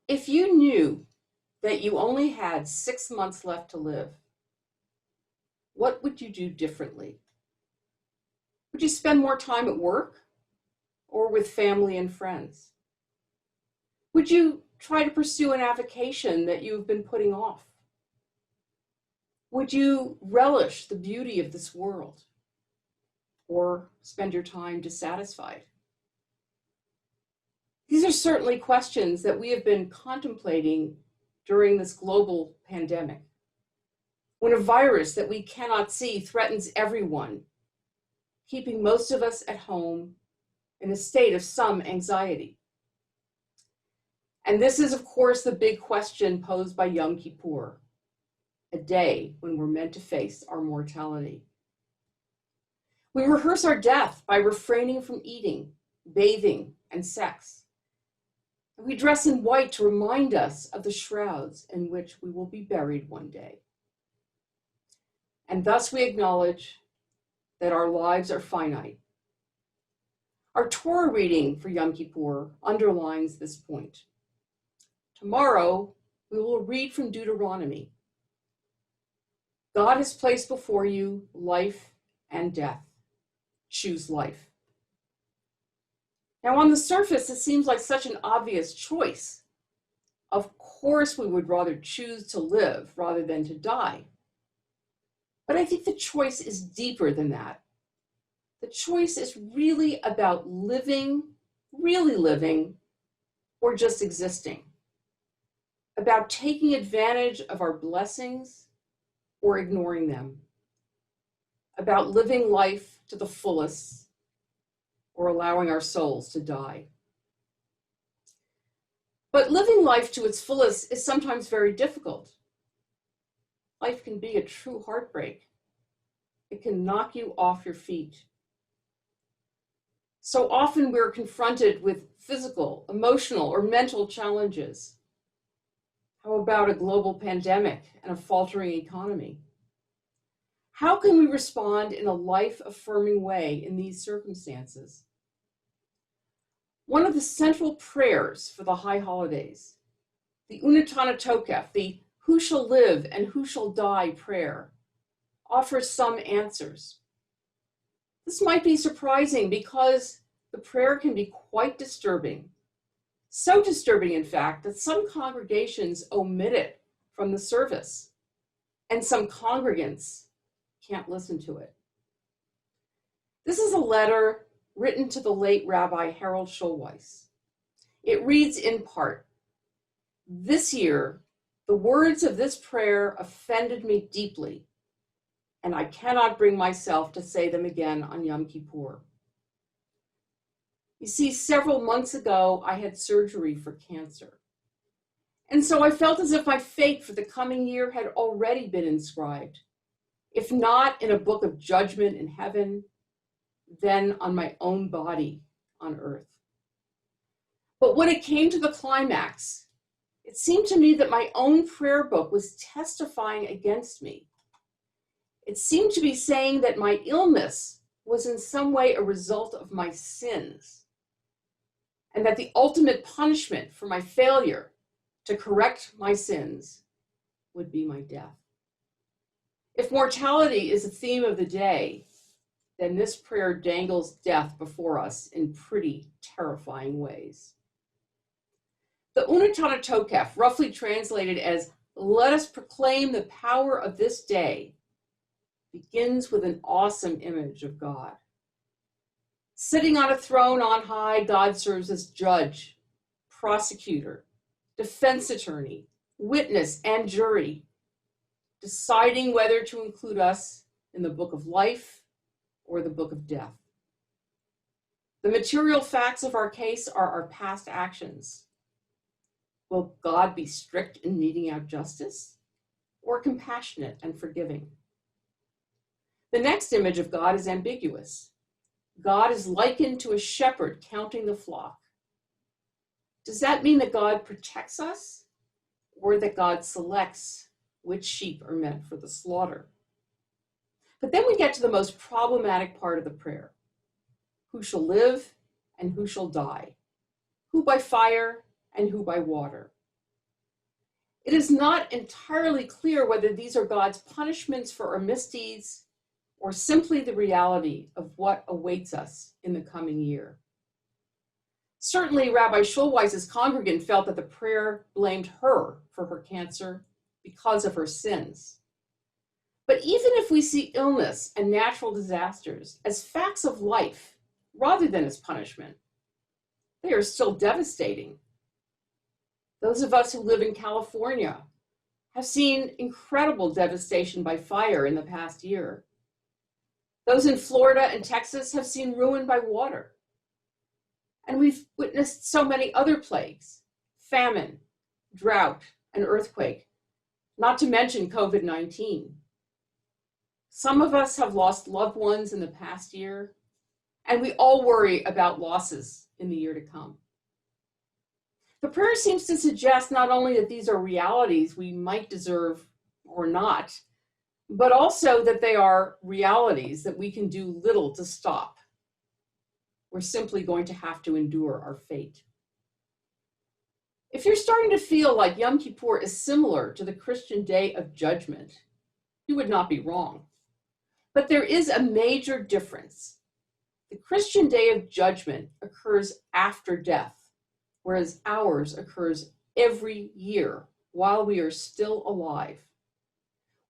If you knew that you only had 6 months left to live, what would you do differently? Would you spend more time at work or with family and friends? Would you try to pursue an avocation that you've been putting off? Would you relish the beauty of this world or spend your time dissatisfied? These are certainly questions that we have been contemplating during this global pandemic, when a virus that we cannot see threatens everyone, keeping most of us at home in a state of some anxiety. And this is, of course, the big question posed by Yom Kippur, a day when we're meant to face our mortality. We rehearse our death by refraining from eating, bathing, and sex. We dress in white to remind us of the shrouds in which we will be buried one day. And thus we acknowledge that our lives are finite. Our Torah reading for Yom Kippur underlines this point. Tomorrow, we will read from Deuteronomy. God has placed before you life and death. Choose life. Now, on the surface, it seems like such an obvious choice. Of course, we would rather choose to live rather than to die. But I think the choice is deeper than that. The choice is really about living, really living, or just existing. About taking advantage of our blessings or ignoring them. About living life to the fullest or allowing our souls to die. But living life to its fullest is sometimes very difficult. Life can be a true heartbreak. It can knock you off your feet. So often we're confronted with physical, emotional, or mental challenges. How about a global pandemic and a faltering economy? How can we respond in a life-affirming way in these circumstances? One of the central prayers for the high holidays, the Unetaneh Tokef, the who shall live and who shall die prayer, offers some answers. This might be surprising because the prayer can be quite disturbing. So disturbing, in fact, that some congregations omit it from the service, and some congregants can't listen to it. This is a letter written to the late Rabbi Harold Schulweis. It reads in part, "This year, the words of this prayer offended me deeply, and I cannot bring myself to say them again on Yom Kippur. You see, several months ago, I had surgery for cancer. And so I felt as if my fate for the coming year had already been inscribed. If not in a book of judgment in heaven, then on my own body on earth. But when it came to the climax, it seemed to me that my own prayer book was testifying against me. It seemed to be saying that my illness was in some way a result of my sins, and that the ultimate punishment for my failure to correct my sins would be my death. If mortality is the theme of the day, then this prayer dangles death before us in pretty terrifying ways. The Unetaneh Tokef, roughly translated as "let us proclaim the power of this day," begins with an awesome image of God. Sitting on a throne on high, God serves as judge, prosecutor, defense attorney, witness, and jury, deciding whether to include us in the book of life or the book of death. The material facts of our case are our past actions. Will God be strict in meting out justice, or compassionate and forgiving? The next image of God is ambiguous. God is likened to a shepherd counting the flock. Does that mean that God protects us, or that God selects which sheep are meant for the slaughter? But then we get to the most problematic part of the prayer. Who shall live and who shall die? Who by fire and who by water? It is not entirely clear whether these are God's punishments for our misdeeds or simply the reality of what awaits us in the coming year. Certainly, Rabbi Schulweis's congregant felt that the prayer blamed her for her cancer because of her sins. But even if we see illness and natural disasters as facts of life rather than as punishment, they are still devastating. Those of us who live in California have seen incredible devastation by fire in the past year. Those in Florida and Texas have seen ruin by water. And we've witnessed so many other plagues: famine, drought, and earthquake, not to mention COVID-19. Some of us have lost loved ones in the past year, and we all worry about losses in the year to come. The prayer seems to suggest not only that these are realities we might deserve or not, but also that they are realities that we can do little to stop. We're simply going to have to endure our fate. If you're starting to feel like Yom Kippur is similar to the Christian Day of Judgment, you would not be wrong. But there is a major difference. The Christian Day of Judgment occurs after death, whereas ours occurs every year while we are still alive,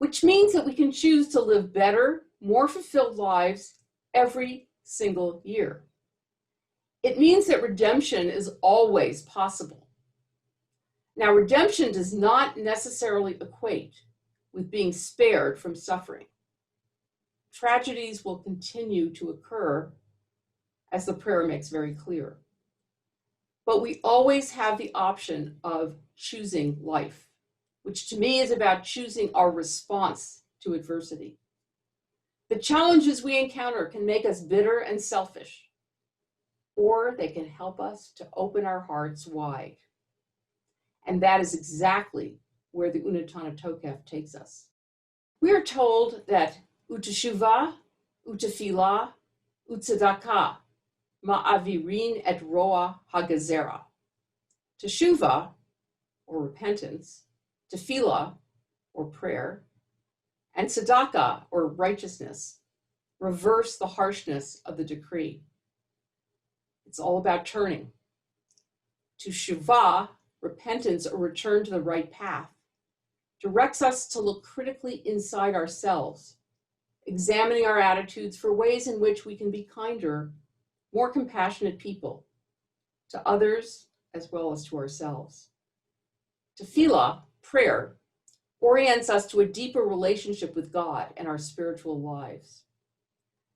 which means that we can choose to live better, more fulfilled lives every single year. It means that redemption is always possible. Now, redemption does not necessarily equate with being spared from suffering. Tragedies will continue to occur, as the prayer makes very clear. But we always have the option of choosing life, which to me is about choosing our response to adversity. The challenges we encounter can make us bitter and selfish, or they can help us to open our hearts wide. And that is exactly where the Unetaneh Tokef takes us. We are told that uteshuvah, utefilah, utzedakah, ma'avirin et roa hagazera. Teshuvah, or repentance, tefillah, or prayer, and tzedakah, or righteousness, reverse the harshness of the decree. It's all about turning. Teshuvah, repentance or return to the right path, directs us to look critically inside ourselves, examining our attitudes for ways in which we can be kinder, more compassionate people, to others as well as to ourselves. Tefillah, prayer, orients us to a deeper relationship with God and our spiritual lives.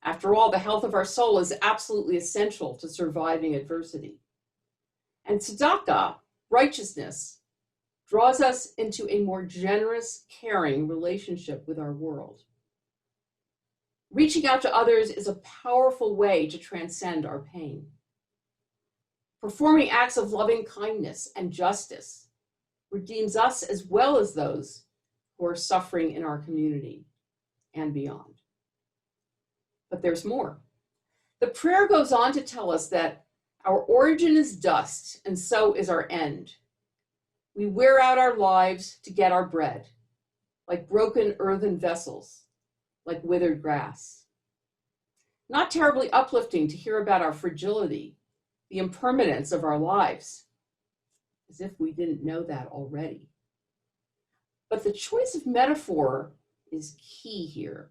After all, the health of our soul is absolutely essential to surviving adversity. And tzedakah, righteousness, draws us into a more generous, caring relationship with our world. Reaching out to others is a powerful way to transcend our pain. Performing acts of loving kindness and justice redeems us as well as those who are suffering in our community and beyond. But there's more. The prayer goes on to tell us that our origin is dust, and so is our end. We wear out our lives to get our bread, like broken earthen vessels, like withered grass. Not terribly uplifting to hear about our fragility, the impermanence of our lives, as if we didn't know that already. But the choice of metaphor is key here.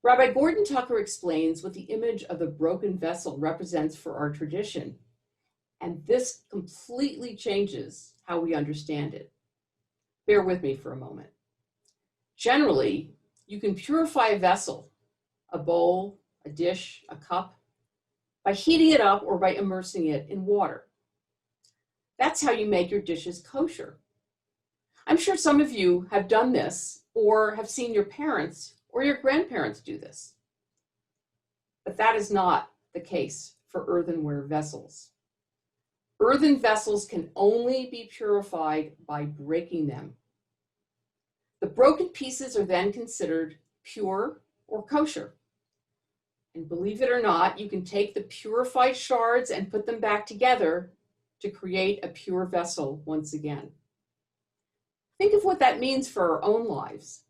Rabbi Gordon Tucker explains what the image of the broken vessel represents for our tradition, and this completely changes how we understand it. Bear with me for a moment. Generally, you can purify a vessel, a bowl, a dish, a cup, by heating it up or by immersing it in water. That's how you make your dishes kosher. I'm sure some of you have done this or have seen your parents or your grandparents do this. But that is not the case for earthenware vessels. Earthen vessels can only be purified by breaking them. The broken pieces are then considered pure or kosher. And believe it or not, you can take the purified shards and put them back together to create a pure vessel once again. Think of what that means for our own lives.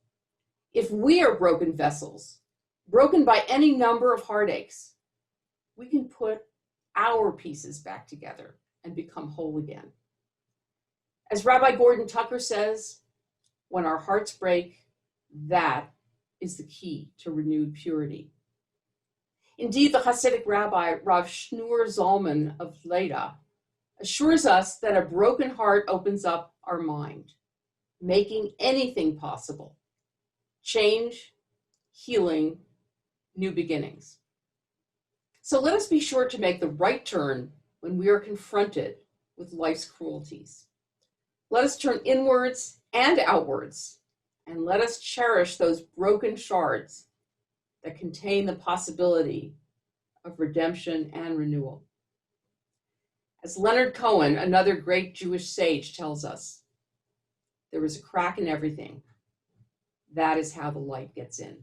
If we are broken vessels, broken by any number of heartaches, we can put our pieces back together and become whole again. As Rabbi Gordon Tucker says, when our hearts break, that is the key to renewed purity. Indeed, the Hasidic rabbi Rav Shneur Zalman of Leda assures us that a broken heart opens up our mind, making anything possible. Change, healing, new beginnings. So let us be sure to make the right turn when we are confronted with life's cruelties. Let us turn inwards and outwards, and let us cherish those broken shards that contain the possibility of redemption and renewal. As Leonard Cohen, another great Jewish sage, tells us, there is a crack in everything. That is how the light gets in.